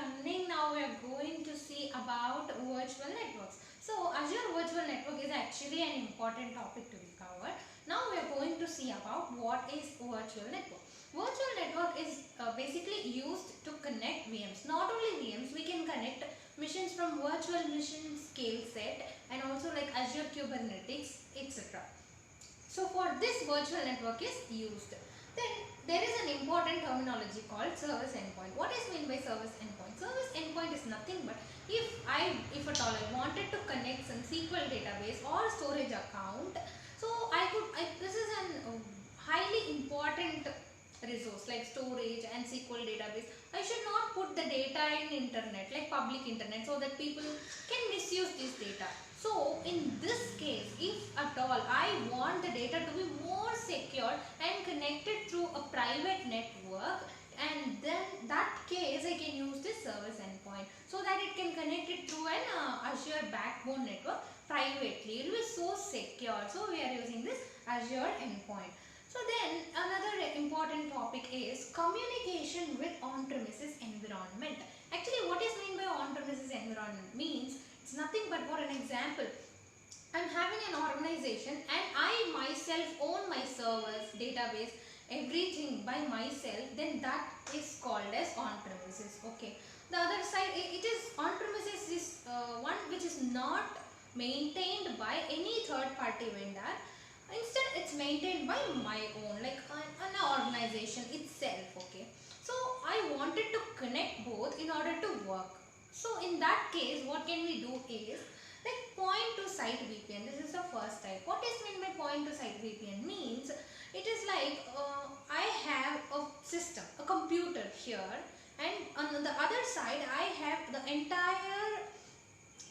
learning. Now we are going to see about virtual networks. So Azure Virtual Network is actually an important topic to be covered. Now we are going to see about what is virtual network. Virtual network is basically used to connect VMs. Not only VMs, we can connect machines from virtual machine scale set and also like Azure Kubernetes, etc. So for this virtual network is used. Then there is an important terminology called service endpoint. What is meant by service endpoint? Service endpoint is nothing but if at all I wanted to connect some SQL database or storage account, so this is an highly important resource like storage and SQL database. I should not put the data in internet like public internet so that people can misuse this data. So in this case, if at all I want the data to be more secure and connected through a private network, and then that case I can use this service endpoint so that it can connect it through an Azure backbone network privately. It will be so secure. So we are using this Azure endpoint. So then another important topic is communication with on-premises environment. Actually, what is meant by on-premises environment means it's nothing but for an example. I'm having an organization and I myself own my servers, database, everything by myself, then that is called as on-premises. Okay. The other side, it is on-premises is one which is not maintained by any third-party vendor. Instead, it's maintained by my own, like an organization itself. Okay. So I wanted to connect both in order to work. So in that case, what can we do is like point to site VPN. This is the first type. What is meant by point to site VPN means it is like I have a system, a computer here, and on the other side I have the entire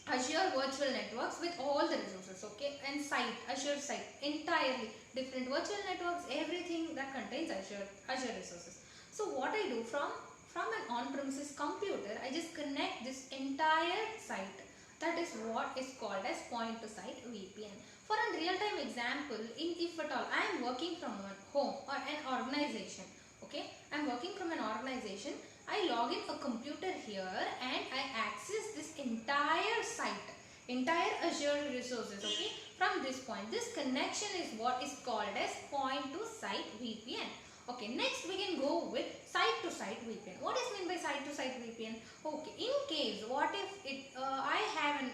Azure virtual networks with all the resources, okay, and site, Azure site, entirely different virtual networks, everything that contains Azure resources. So what I do from an on-premises computer, I just connect this entire site. That is what is called as point to site VPN. For a real-time example, if at all I am working from a home or an organization, okay, I am working from an organization, I log in a computer here and I access this entire site, entire Azure resources, okay, from this point. This connection is what is called as point to site VPN. Okay, next we can go with site to site VPN. What is meant by site to site VPN? Okay, in case what if I have an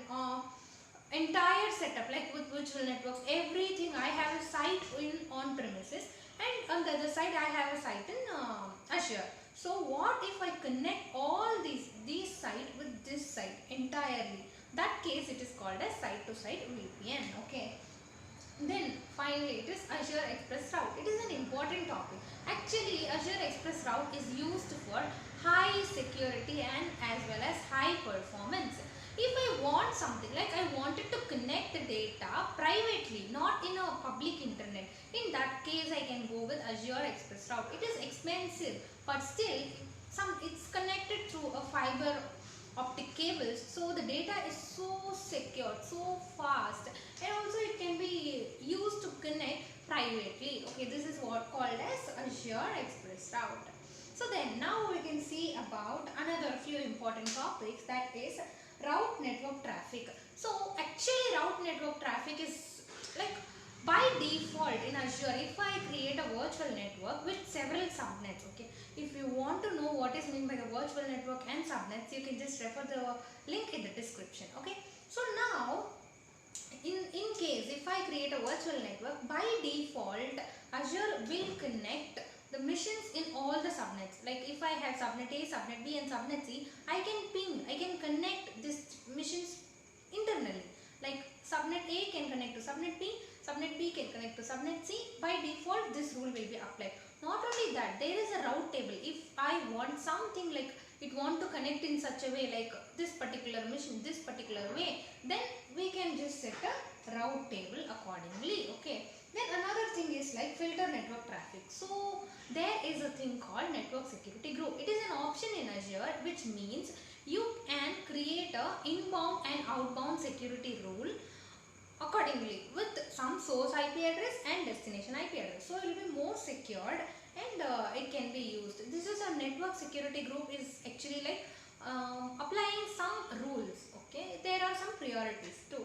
entire setup like with virtual networks, everything, I have a site in on premises and on the other side I have a site in Azure. So what if I connect all these site with this site entirely? That case it is called as site to site VPN. Okay. Then finally it is Azure Express Route. It is an important topic. Actually Azure Express Route is used for high security and as well as high performance. If I want something like I wanted to connect the data privately, not in a public internet, in that case I can go with Azure Express Route. It is expensive but still it's connected through a fiber optic cables, so the data is so secure, so fast, and also it can be used to connect privately. Okay, this is what called as Azure Express Route. So then now we can see about another few important topics, that is route network traffic. So actually route network traffic is like by default in Azure, if I create a virtual network with several subnets, okay, if you want to know what is meant by the virtual network and subnets, you can just refer the link in the description. Okay, so now in case if I create a virtual network, by default Azure will connect the machines in all the subnets. Like if I have subnet A, subnet B and subnet C, I can connect these machines internally. Like subnet A can connect to subnet B can connect to subnet C. By default this rule will be applied. Not only that, there is a route table. If I want something like it want to connect in such a way like this particular machine, this particular way, then we can just set a route table accordingly. Okay. Then another thing is like filter network traffic. So there is a thing called network security group. It is an option in Azure which means you can create a inbound and outbound security rule accordingly with some source IP address and destination IP address. So it will be more secured and it can be used. This is a network security group is actually like applying some rules. Okay, there are some priorities too.